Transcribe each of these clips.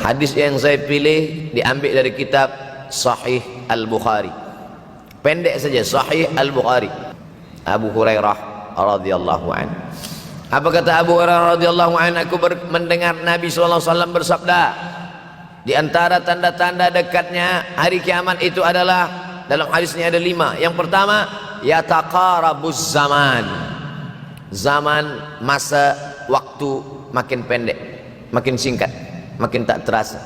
Hadis yang saya pilih diambil dari kitab Sahih Al-Bukhari. Pendek saja, Sahih Al-Bukhari. Abu Hurairah radhiyallahu anhu. Apa kata Abu Hurairah radhiyallahu anhu? Aku mendengar Nabi SAW bersabda, di antara tanda-tanda dekatnya hari kiamat itu adalah, dalam hadisnya ada 5. Yang pertama, yataqarabuz zaman. Zaman, masa, waktu makin pendek, makin singkat, makin tak terasa.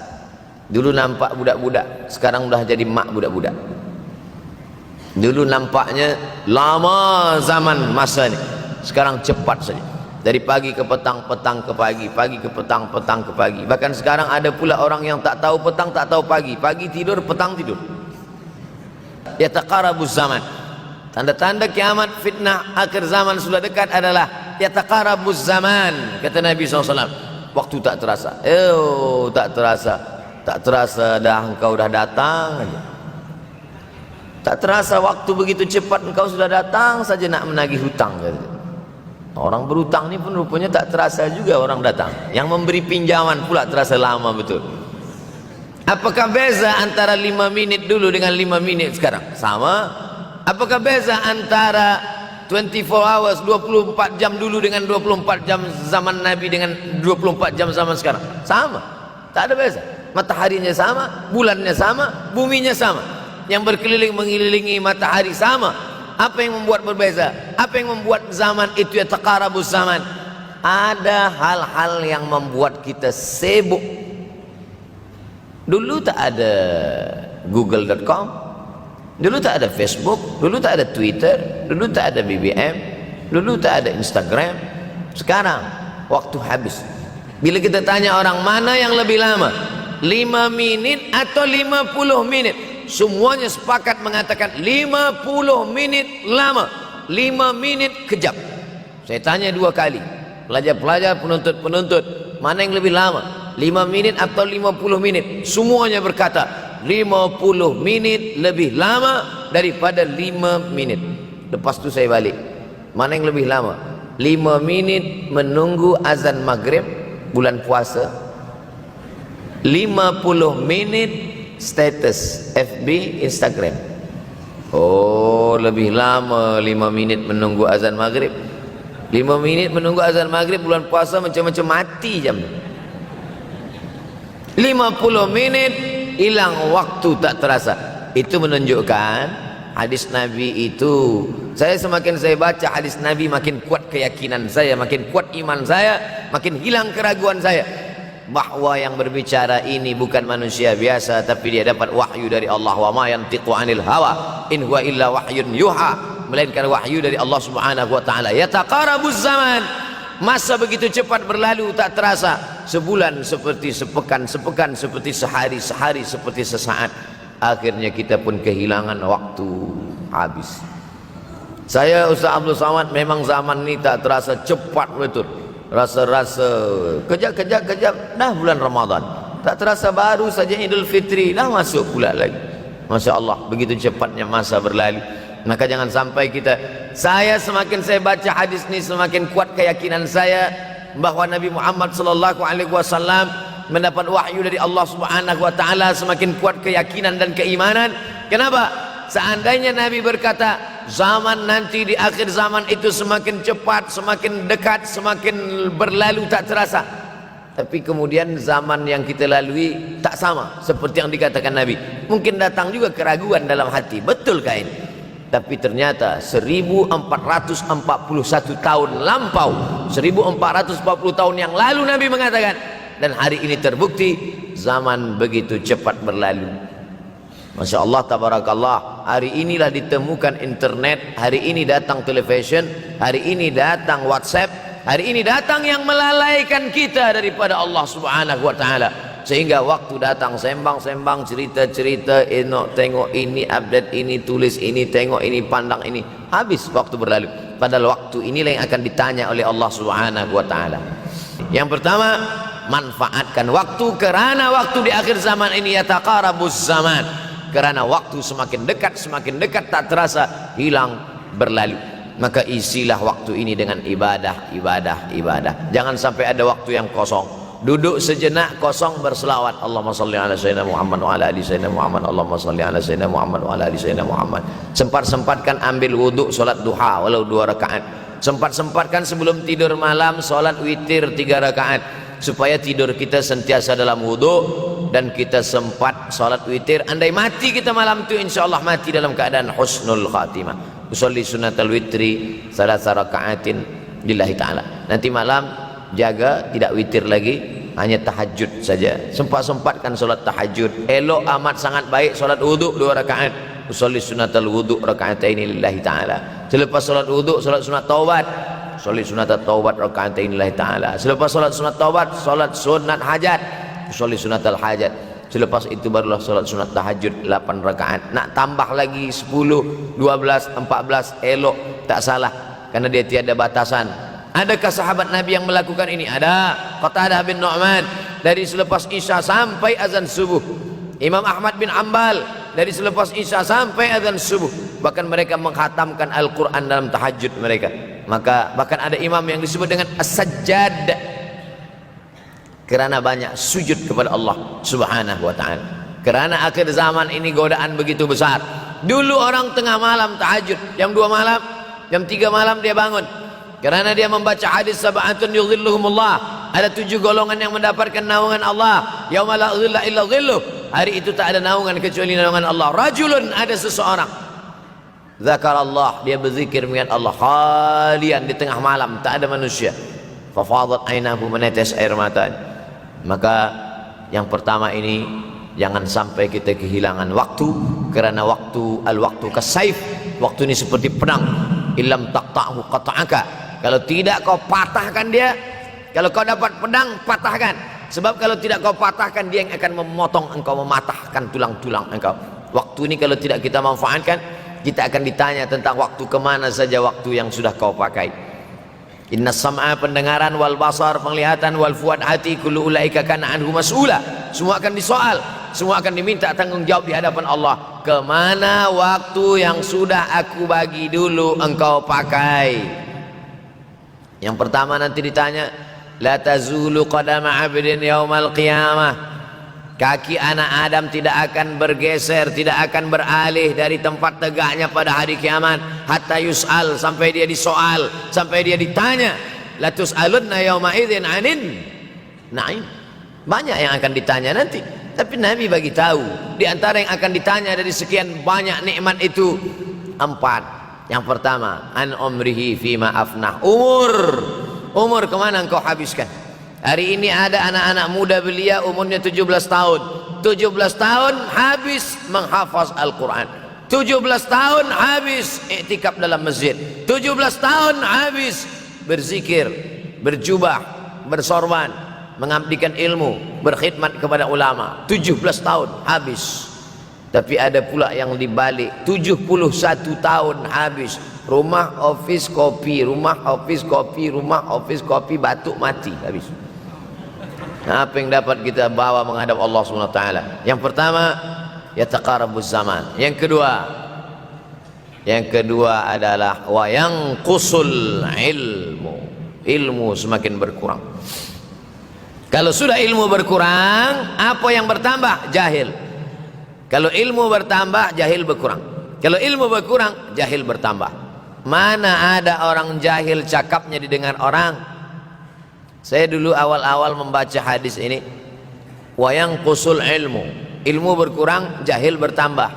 Dulu nampak budak-budak, sekarang udah jadi mak budak-budak. Dulu nampaknya lama zaman masa ini, sekarang cepat saja. Dari pagi ke petang, petang ke pagi, pagi ke petang, petang ke pagi. Bahkan sekarang ada pula orang yang tak tahu petang, tak tahu pagi. Pagi tidur, petang tidur. Yataqarabuz zaman. Tanda-tanda kiamat, fitnah akhir zaman sudah dekat adalah yataqarabuz zaman. Kata Nabi SAW, waktu tak terasa. Tak terasa. Tak terasa dah engkau dah datang aja. Tak terasa waktu begitu cepat, engkau sudah datang saja nak menagih hutang. Orang berhutang ni pun rupanya tak terasa juga orang datang. Yang memberi pinjaman pula terasa lama betul. Apakah beza antara 5 menit dulu dengan 5 menit sekarang? Sama. Apakah beza antara 24 hours, 24 jam dulu dengan 24 jam zaman Nabi dengan 24 jam zaman sekarang? Sama. Tak ada beza. Mataharinya sama, bulannya sama, buminya sama. Yang berkeliling mengelilingi matahari sama. Apa yang membuat berbeza? Apa yang membuat zaman itu yataqarabuz zaman? Ada hal-hal yang membuat kita sibuk. Dulu tak ada google.com, dulu tak ada Facebook, dulu tak ada Twitter, dulu tak ada BBM, dulu tak ada Instagram. Sekarang waktu habis. Bila kita tanya orang mana yang lebih lama, 5 menit atau 50 menit, semuanya sepakat mengatakan 50 menit lama, 5 menit kejap. Saya tanya 2 kali, pelajar-pelajar, penuntut-penuntut, mana yang lebih lama, 5 menit atau 50 menit? Semuanya berkata 50 menit lebih lama daripada 5 menit. Lepas tu saya balik, mana yang lebih lama? 5 menit menunggu azan maghrib bulan puasa, 50 menit status FB, Instagram. Oh, lebih lama 5 minit menunggu azan maghrib. 5 minit menunggu azan maghrib bulan puasa macam-macam mati jam. 50 menit hilang waktu tak terasa. Itu menunjukkan hadis Nabi itu, semakin saya baca hadis Nabi, makin kuat keyakinan saya, makin kuat iman saya, makin hilang keraguan saya bahwa yang berbicara ini bukan manusia biasa, tapi dia dapat wahyu dari Allah. Wa ma yantiqu anil hawa in huwa illa wahyun yuha, melainkan wahyu dari Allah Subhanahu wa taala. Yataqarabuz zaman. Masa begitu cepat berlalu tak terasa. Sebulan seperti sepekan, sepekan seperti sehari, sehari seperti sesaat. Akhirnya kita pun kehilangan waktu, habis. Saya Ustaz Abdul Samad, memang zaman ini tak terasa, cepat betul. Rasa-rasa kejap dah bulan Ramadan, tak terasa baru saja Idul Fitri dah masuk pula lagi. Masya Allah, begitu cepatnya masa berlalu. Maka jangan sampai saya semakin saya baca hadis ini, semakin kuat keyakinan saya bahwa Nabi Muhammad SAW mendapat wahyu dari Allah Subhanahu wa taala. Semakin kuat keyakinan dan keimanan. Kenapa? Seandainya Nabi berkata zaman nanti di akhir zaman itu semakin cepat, semakin dekat, semakin berlalu tak terasa, tapi kemudian zaman yang kita lalui tak sama seperti yang dikatakan Nabi. Mungkin datang juga keraguan dalam hati, betulkah ini? Tapi ternyata 1441 tahun lampau, 1440 tahun yang lalu Nabi mengatakan, dan hari ini terbukti zaman begitu cepat berlalu. Masya Allah, tabarakallah. Hari inilah ditemukan internet, hari ini datang television, hari ini datang WhatsApp, hari ini datang yang melalaikan kita daripada Allah Subhanahu wa taala. Sehingga waktu datang sembang-sembang, cerita-cerita, tengok ini, update ini, tulis ini, tengok ini, pandang ini, habis waktu berlalu. Padahal waktu inilah yang akan ditanya oleh Allah Subhanahu wa taala. Yang pertama, manfaatkan waktu, kerana waktu di akhir zaman ini yataqarabuz zaman. Kerana waktu semakin dekat tak terasa, hilang, berlalu. Maka isilah waktu ini dengan ibadah. Jangan sampai ada waktu yang kosong. Duduk sejenak kosong berselawat. Allahumma salli ala sayyidina Muhammad wa ala ali sayyidina Muhammad. Allahumma salli ala sayyidina Muhammad wa ala ali sayyidina Muhammad. Sempat-sempatkan ambil wuduk solat duha walau 2 rakaat. Sempat-sempatkan sebelum tidur malam solat witir 3 rakaat, supaya tidur kita sentiasa dalam wuduk dan kita sempat solat witir. Andai mati kita malam itu, insyaallah mati dalam keadaan husnul khatimah. Usolli sunnatal witri salasa rakaatin lillahi ta'ala. Nanti malam jaga tidak witir lagi, hanya tahajud saja. Sempat-sempatkan solat tahajud. Elok amat sangat baik solat wuduk 2 rakaat. Usolli sunnatal wuduk rakaatain lillahi ta'ala. Selepas solat wuduk solat sunat taubat. Solat sunat taubat rakaatain lillahi ta'ala. Selepas solat sunat taubat solat sunat hajat. Usolli sunatal hajat. Selepas itu barulah solat sunat tahajud 8 rakaat. Nak tambah lagi 10, 12, 14 elok, tak salah, karena dia tiada batasan. Adakah sahabat Nabi yang melakukan ini? Ada. Qatadah bin Nu'man dari selepas Isya sampai azan subuh. Imam Ahmad bin Ambal dari selepas Isya sampai azan subuh. Bahkan mereka menghatamkan Al-Quran dalam tahajud mereka. Maka bahkan ada imam yang disebut dengan As-Sajjad, kerana banyak sujud kepada Allah Subhanahu wa ta'ala. Kerana akhir zaman ini godaan begitu besar. Dulu orang tengah malam tahajud, jam 2 malam, jam 3 malam dia bangun. Kerana dia membaca hadis sab'atun yudhilluhumullah. Ada 7 golongan yang mendapatkan naungan Allah. Yauma la dhilla illa dhilluh. Hari itu tak ada naungan kecuali naungan Allah. Rajulun, ada seseorang, zakarallah, dia berzikir mengingat Allah khalian di tengah malam, tak ada manusia. Fafadat ainahu, menetes air matanya. Maka yang pertama ini, jangan sampai kita kehilangan waktu. Kerana waktu, al-waktu kasaif, waktu ini seperti pedang. Illam taqta'hu qata'aka. Kalau tidak kau patahkan dia, kalau kau dapat pedang, patahkan. Sebab kalau tidak kau patahkan, dia yang akan memotong engkau, mematahkan tulang-tulang engkau. Waktu ini kalau tidak kita manfaatkan, kita akan ditanya tentang waktu, kemana saja waktu yang sudah kau pakai. Inna sam'a, pendengaran, wal basar, penglihatan, wal fuad, hati, kullu ulaika kana anhu mas'ula. Semua akan disoal, semua akan diminta tanggung jawab di hadapan Allah. Kemana waktu yang sudah aku bagi dulu engkau pakai? Yang pertama nanti ditanya, la tazulu qadama 'abdin yaumal qiyamah. Kaki anak Adam tidak akan bergeser, tidak akan beralih dari tempat tegaknya pada hari kiamat, hatta yus'al, sampai dia disoal, sampai dia ditanya. La tus'alunna yauma idzin 'anin na'im. Banyak yang akan ditanya nanti, tapi Nabi bagi tahu di antara yang akan ditanya dari sekian banyak nikmat itu 4. Yang pertama, an umrihi fima afnah. Umur kemana engkau habiskan? Hari ini ada anak-anak muda belia umurnya 17 tahun. 17 tahun habis menghafaz Al-Quran. 17 tahun habis iktikaf dalam masjid. 17 tahun habis berzikir, berjubah, bersorban, mengabdikan ilmu, berkhidmat kepada ulama. 17 tahun habis. Tapi ada pula yang dibalik, 71 tahun habis. Rumah, office, kopi, rumah, office, kopi, rumah, office, kopi, batuk, mati, habis. Apa yang dapat kita bawa menghadap Allah SWT? Yang pertama, yataqarabuz zaman. Yang kedua adalah wa yanqusul ilmu. Ilmu semakin berkurang. Kalau sudah ilmu berkurang, apa yang bertambah? Jahil. Kalau ilmu bertambah, jahil berkurang. Kalau ilmu berkurang, jahil bertambah. Mana ada orang jahil cakapnya didengar orang? Saya dulu awal-awal membaca hadis ini, wa yanqusul ilmu. Ilmu berkurang, jahil bertambah.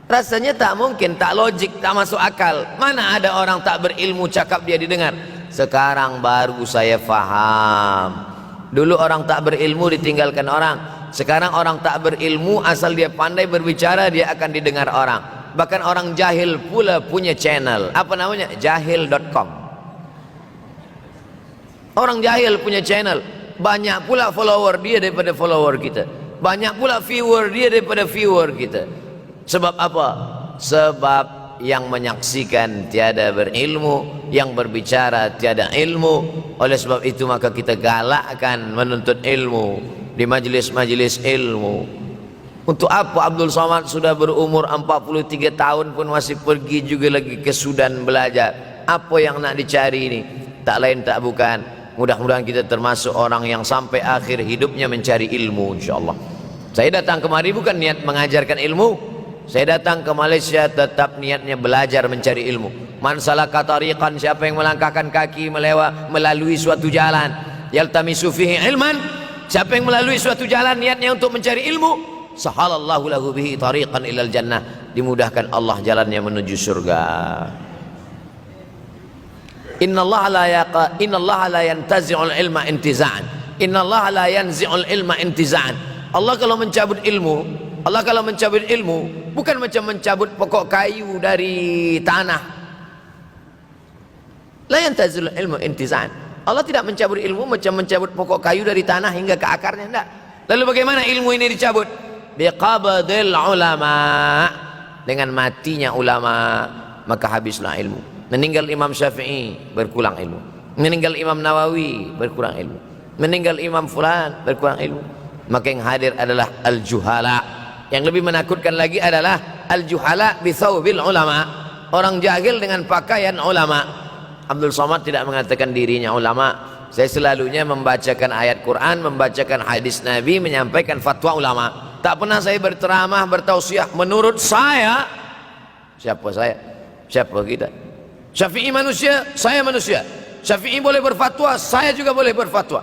Rasanya tak mungkin, tak logik, tak masuk akal. Mana ada orang tak berilmu cakap dia didengar? Sekarang baru saya faham. Dulu orang tak berilmu ditinggalkan orang. Sekarang orang tak berilmu, asal dia pandai berbicara, dia akan didengar orang. Bahkan orang jahil pula punya channel. Apa namanya? Jahil.com. Orang jahil punya channel. Banyak pula follower dia daripada follower kita. Banyak pula viewer dia daripada viewer kita. Sebab apa? Sebab yang menyaksikan tiada berilmu, yang berbicara tiada ilmu. Oleh sebab itu maka kita galakkan menuntut ilmu di majlis-majlis ilmu. Untuk apa Abdul Somad sudah berumur 43 tahun pun masih pergi juga lagi ke Sudan belajar? Apa yang nak dicari ini? Tak lain tak bukan Mudah-mudahan kita termasuk orang yang sampai akhir hidupnya mencari ilmu, insyaallah. Saya datang kemari bukan niat mengajarkan ilmu. Saya datang ke Malaysia tetap niatnya belajar mencari ilmu. Man salaka tariqan, siapa yang melangkahkan kaki melalui suatu jalan, yaltamisu fihi ilman, siapa yang melalui suatu jalan niatnya untuk mencari ilmu, sahalallahu lahu bihi tariqan ilal jannah, dimudahkan Allah jalannya menuju surga. Innallaha la yantazi'ul ilma intiza'an. Innallaha la yanzi'ul ilma intiza'an. Allah kalau mencabut ilmu, bukan macam mencabut pokok kayu dari tanah. La yantazi'ul ilmu intiza'an. Allah tidak mencabut ilmu macam mencabut pokok kayu dari tanah hingga ke akarnya, enggak. Lalu bagaimana ilmu ini dicabut? Biqabdil ulama. Dengan matinya ulama, maka habislah ilmu. Meninggal Imam Syafi'i, berkurang ilmu. Meninggal Imam Nawawi, berkurang ilmu. Meninggal Imam Fulan, berkurang ilmu. Maka yang hadir adalah al-juhala. Yang lebih menakutkan lagi adalah al-juhala bi thawbil ulama. Orang jahil dengan pakaian ulama. Abdul Somad tidak mengatakan dirinya ulama. Saya selalunya membacakan ayat Quran, membacakan hadis Nabi, menyampaikan fatwa ulama. Tak pernah saya berteramah, bertausiah. Menurut saya, siapa saya? Siapa kita? Syafi'i manusia, saya manusia. Syafi'i boleh berfatwa, saya juga boleh berfatwa.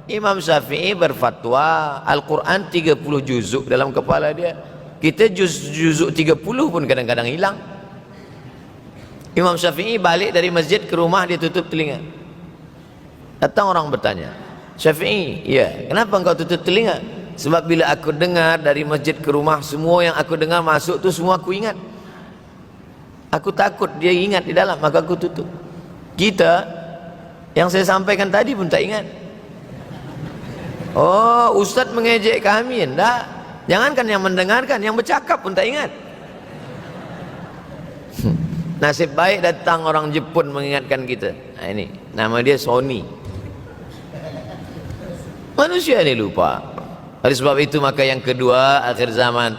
Imam Syafi'i berfatwa Al-Quran 30 juzuk dalam kepala dia. Kita juzuk 30 pun kadang-kadang hilang. Imam Syafi'i balik dari masjid ke rumah, dia tutup telinga. Datang orang bertanya, Syafi'i, ya, kenapa engkau tutup telinga? Sebab bila aku dengar dari masjid ke rumah, semua yang aku dengar masuk tu semua aku ingat. Aku takut dia ingat di dalam, maka aku tutup. Kita yang saya sampaikan tadi pun tak ingat. Oh, ustaz mengejek kami, enggak. Jangankan yang mendengarkan, yang bercakap pun tak ingat. Nasib baik datang orang Jepun mengingatkan kita. Nah, ini nama dia Sony. Manusia ini lupa. Oleh sebab itu maka yang kedua, akhir zaman,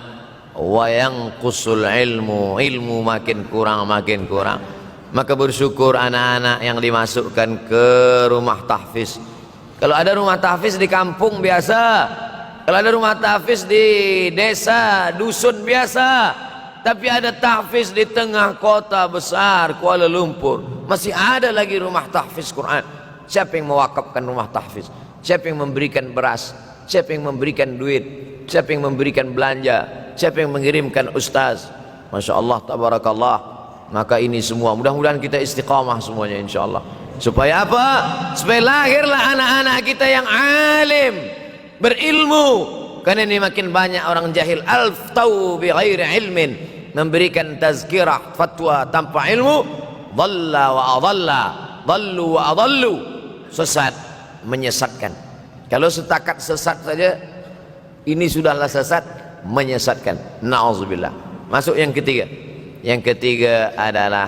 wa yanqusul ilmu makin kurang. Maka bersyukur anak-anak yang dimasukkan ke rumah tahfiz. Kalau ada rumah tahfiz di kampung biasa, kalau ada rumah tahfiz di desa, dusun biasa, tapi ada tahfiz di tengah kota besar Kuala Lumpur, masih ada lagi rumah tahfiz Quran. Siapa yang mewakafkan rumah tahfiz? Siapa yang memberikan beras? Siapa yang memberikan duit? Siapa yang memberikan belanja? Siapa yang mengirimkan ustaz? Masya Allah, tabarakallah. Maka ini semua mudah-mudahan kita istiqamah semuanya insyaallah. Supaya apa? Supaya lahirlah anak-anak kita yang alim, berilmu. Karena ini makin banyak orang jahil, alftau bi ghairi ilmin, memberikan tazkirah, fatwa tanpa ilmu, dhalla wa adalla, dhallu wa adallu, sesat, menyesatkan. Kalau setakat sesat saja, ini sudahlah sesat, menyesatkan. Na'udzubillah. Masuk yang ketiga. Yang ketiga adalah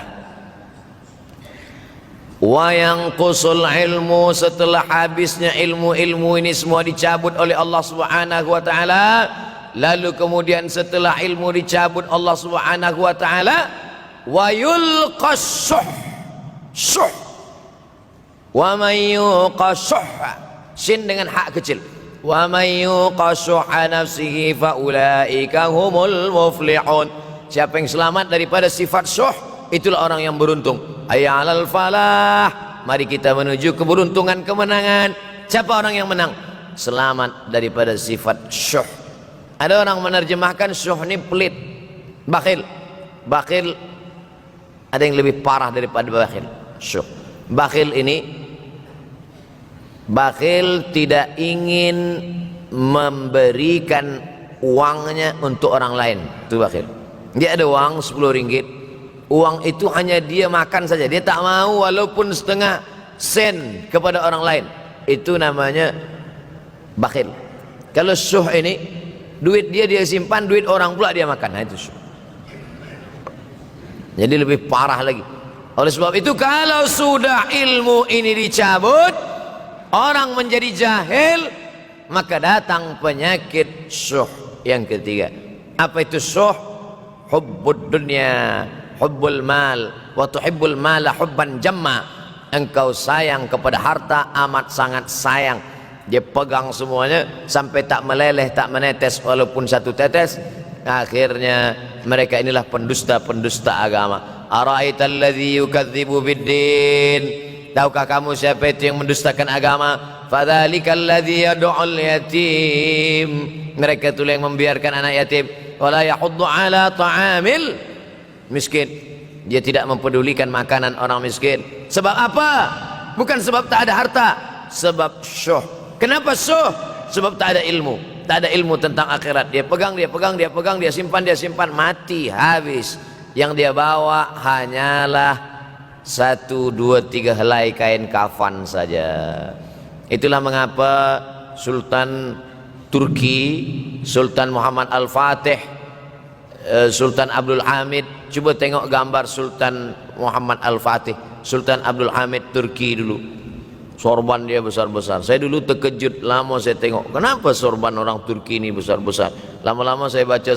wa yanqusul ilmu, setelah habisnya ilmu-ilmu ini semua dicabut oleh Allah Subhanahu wa taala. Lalu kemudian setelah ilmu dicabut Allah Subhanahu wa taala, wa yulqas syuh. Wa may yuqashuh, sin dengan hak kecil. Wa may yuqashuh nafsihi fa ulaika humul muflihun. Siapa yang selamat daripada sifat syuh, itulah orang yang beruntung. Hayya 'alal falah, mari kita menuju keberuntungan, kemenangan. Siapa orang yang menang? Selamat daripada sifat syuh. Ada orang menerjemahkan syuh ini pelit, bakhil. Bakhil ada yang lebih parah daripada bakhil. Syuh. Bakhil ini, bakhil tidak ingin memberikan uangnya untuk orang lain. Itu bakhil. Dia ada uang 10 ringgit, uang itu hanya dia makan saja, dia tak mau walaupun setengah sen kepada orang lain. Itu namanya bakhil. Kalau syuh ini, duit dia simpan, duit orang pula dia makan. Nah, itu syuh. Jadi lebih parah lagi. Oleh sebab itu kalau sudah ilmu ini dicabut, orang menjadi jahil, maka datang penyakit syuh yang ketiga. Apa itu syuh? Hubbud dunya, hubbul mal, wa tuhibbul mala hubban jamma. engkau sayang kepada harta, amat sangat sayang. Dia pegang semuanya sampai tak meleleh, tak menetes walaupun satu tetes. Akhirnya mereka inilah pendusta-pendusta agama. Ara'aital ladzi yukadzibu biddin, tahukah kamu siapa itu yang mendustakan agama? Fadzalikal ladzi yad'ul yatim, mereka itu yang membiarkan anak yatim. Wala yahuddu ala ta'amil miskin, dia tidak mempedulikan makanan orang miskin. Sebab apa? Bukan sebab tak ada harta, sebab syuh. Kenapa syuh? Sebab tak ada ilmu. Tak ada ilmu tentang akhirat. Dia pegang, dia pegang, dia pegang, dia simpan, mati, habis. Yang dia bawa hanyalah 1, 2, 3 helai kain kafan saja. Itulah mengapa Sultan Turki, Sultan Muhammad Al-Fatih, Sultan Abdul Hamid, coba tengok gambar Sultan Muhammad Al-Fatih, Sultan Abdul Hamid Turki dulu. Sorban dia besar-besar. Saya dulu terkejut, lama saya tengok, kenapa sorban orang Turki ini besar-besar. Lama-lama saya baca,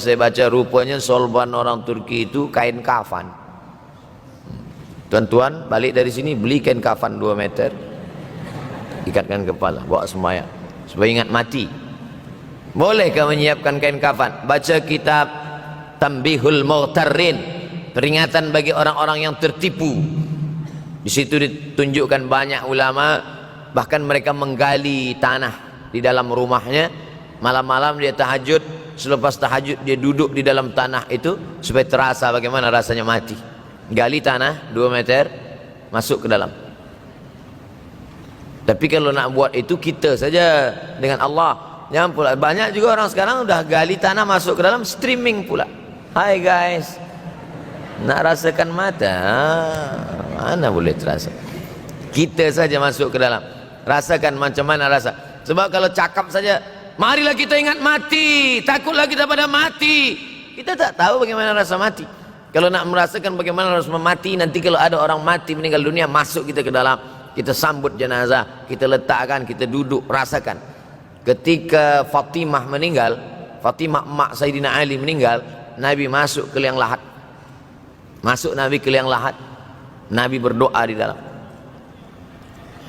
rupanya sorban orang Turki itu kain kafan. Tuan-tuan balik dari sini beli kain kafan 2 meter, ikatkan kepala, bawa sembahyang supaya ingat mati. Bolehkah menyiapkan kain kafan? Baca kitab Tanbihul Mughtarrin, peringatan bagi orang-orang yang tertipu. Di situ ditunjukkan banyak ulama, bahkan mereka menggali tanah di dalam rumahnya. Malam-malam dia tahajud, selepas tahajud dia duduk di dalam tanah itu supaya terasa bagaimana rasanya mati. Gali tanah 2 meter, masuk ke dalam. Tapi kalau nak buat itu kita saja dengan Allah. Jangan pula, banyak juga orang sekarang udah gali tanah masuk ke dalam, streaming pula. Hai guys, nak rasakan mata? Mana boleh terasa? Kita saja masuk ke dalam, rasakan macam mana rasa. Sebab kalau cakap saja, marilah kita ingat mati, takutlah kita pada mati, kita tak tahu bagaimana rasa mati. Kalau nak merasakan bagaimana rasa mati, nanti kalau ada orang mati meninggal dunia, masuk kita ke dalam, kita sambut jenazah, kita letakkan, kita duduk, rasakan. Ketika Fatimah meninggal, Fatimah emak Sayyidina Ali meninggal, Nabi masuk ke liang lahat. Masuk Nabi ke liang lahat, Nabi berdoa di dalam.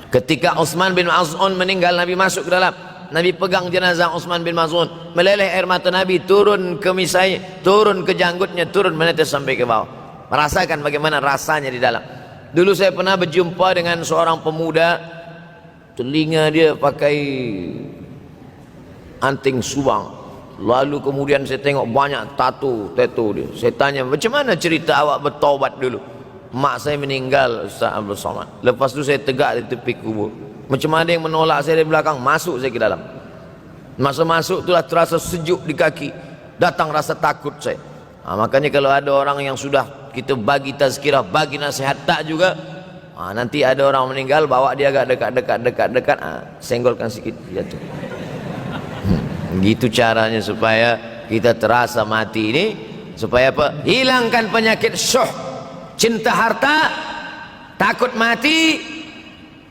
Ketika Utsman bin Maz'un meninggal, Nabi masuk ke dalam, Nabi pegang jenazah Utsman bin Maz'un, meleleh air mata Nabi turun ke misai, turun ke janggutnya, turun menetes sampai ke bawah. Merasakan bagaimana rasanya di dalam. Dulu saya pernah berjumpa dengan seorang pemuda, telinga dia pakai anting subang. Lalu kemudian saya tengok banyak tato dia. Saya tanya, macam mana cerita awak bertaubat dulu? Mak saya meninggal, Ustaz Abdul Somad. Lepas tu saya tegak di tepi kubur. Macam ada yang menolak saya dari belakang, masuk saya ke dalam. Masa masuk itulah terasa sejuk di kaki, datang rasa takut saya. Makanya kalau ada orang yang sudah kita bagi tazkirah, bagi nasihat tak juga, nanti ada orang meninggal, bawa dia agak dekat, senggolkan sikit, jatuh. Gitu caranya supaya kita terasa mati ini, supaya apa? Hilangkan penyakit syuh, cinta harta, takut mati,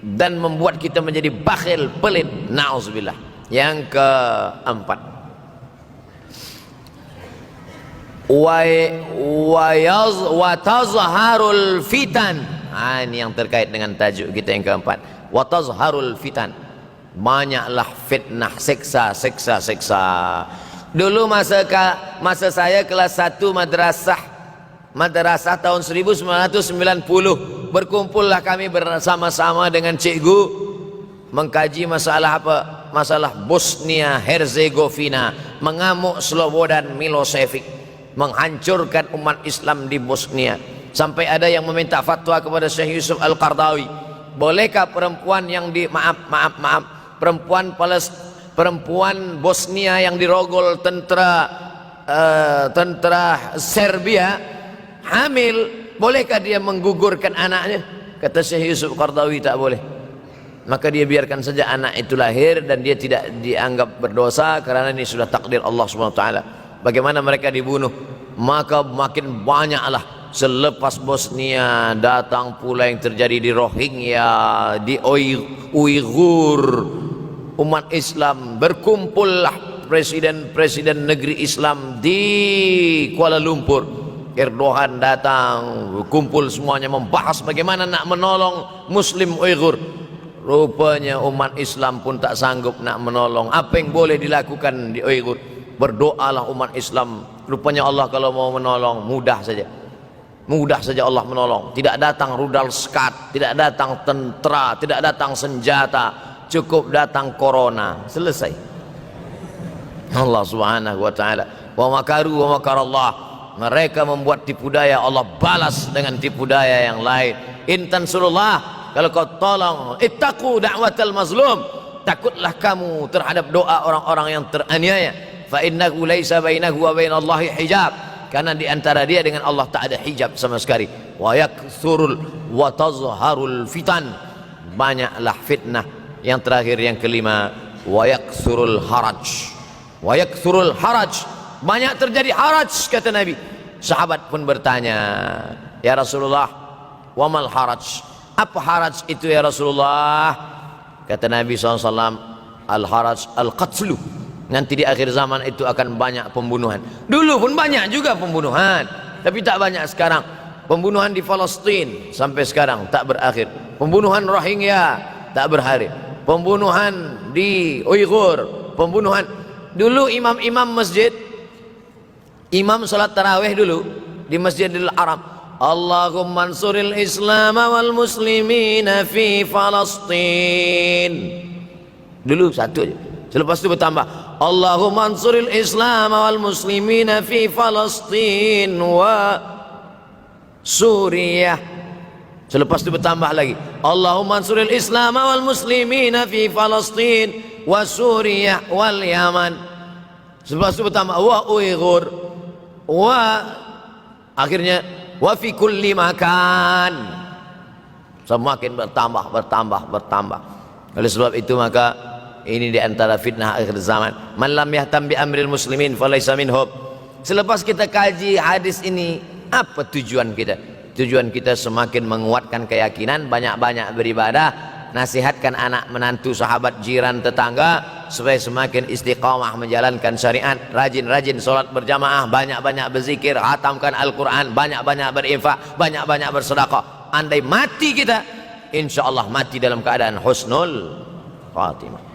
dan membuat kita menjadi bakhil, pelit. Na'udzubillah. Yang keempat, wa tazharul fitan. Ini yang terkait dengan tajuk kita yang keempat. Wa tazharul fitan. Banyaklah fitnah, seksa. Dulu masa saya kelas 1 madrasah tahun 1990, berkumpullah kami bersama-sama dengan cikgu mengkaji masalah apa? Masalah Bosnia Herzegovina, mengamuk Slobodan Milosevic, menghancurkan umat Islam di Bosnia. Sampai ada yang meminta fatwa kepada Syekh Yusuf Al-Qardawi, bolehkah perempuan yang perempuan Bosnia yang dirogol tentara Serbia hamil, bolehkah dia menggugurkan anaknya? Kata Syekh Yusuf Qardawi, tak boleh. Maka dia biarkan saja anak itu lahir dan dia tidak dianggap berdosa karena ini sudah takdir Allah SWT. Bagaimana mereka dibunuh? Maka makin banyaklah selepas Bosnia datang pula yang terjadi di Rohingya, di Uighur. Umat Islam berkumpullah presiden-presiden negeri Islam di Kuala Lumpur. Erdogan datang, kumpul semuanya membahas bagaimana nak menolong Muslim Uighur. Rupanya umat Islam pun tak sanggup nak menolong. Apa yang boleh dilakukan di Uighur? Berdoalah umat Islam. Rupanya Allah kalau mau menolong mudah saja. Mudah saja Allah menolong. Tidak datang rudal skat, tidak datang tentera, tidak datang senjata, cukup datang corona, selesai. Allah Subhanahu wa taala, wa makaru wa makarallah. Mereka membuat tipu daya, Allah balas dengan tipu daya yang lain. In tansurullah, kalau kau tolong, ittaqu da'watal mazlum, takutlah kamu terhadap doa orang-orang yang teraniaya. Fa innahu laisa bainahu wa bainallahi hijab, karena di antara dia dengan Allah tak ada hijab sama sekali. Wa yakthurul wa tazharul fitan, banyaklah fitnah. Yang terakhir yang kelima, wa yakthurul haraj. Wa yakthurul haraj, banyak terjadi haraj kata Nabi. Sahabat pun bertanya, ya Rasulullah, wa mal haraj, apa haraj itu ya Rasulullah? Kata Nabi SAW, al haraj al qatlu, nanti di akhir zaman itu akan banyak pembunuhan. Dulu pun banyak juga pembunuhan, tapi tak banyak sekarang. Pembunuhan di Palestina sampai sekarang tak berakhir. Pembunuhan Rohingya tak berakhir. Pembunuhan di Uighur, pembunuhan. Dulu imam-imam masjid, imam salat tarawih dulu di Masjidil Haram, Allahumma ansuril Islam wal muslimina fi Palestin. Dulu satu aja. Selepas itu bertambah, Allahumma ansuril Islam wal muslimina fi Palestin wa Suriah. Selepas itu bertambah lagi, Allahumma ansuril Islam wal muslimina fi Palestin wa Suriah wal Yaman. Selepas itu bertambah wa Uighur wa, akhirnya wa fi kulli makan. Semakin bertambah. Oleh sebab itu maka ini di antara fitnah akhir zaman. Man lam yahtam bi amril muslimin falaysa minhum. Selepas kita kaji hadis ini, apa tujuan kita? Tujuan kita semakin menguatkan keyakinan, banyak-banyak beribadah, nasihatkan anak menantu, sahabat, jiran, tetangga supaya semakin istiqamah menjalankan syariat, rajin-rajin solat berjamaah, banyak-banyak berzikir, hatamkan Al-Quran, banyak-banyak berinfak, banyak-banyak bersedekah. Andai mati kita, insya Allah mati dalam keadaan husnul khatimah.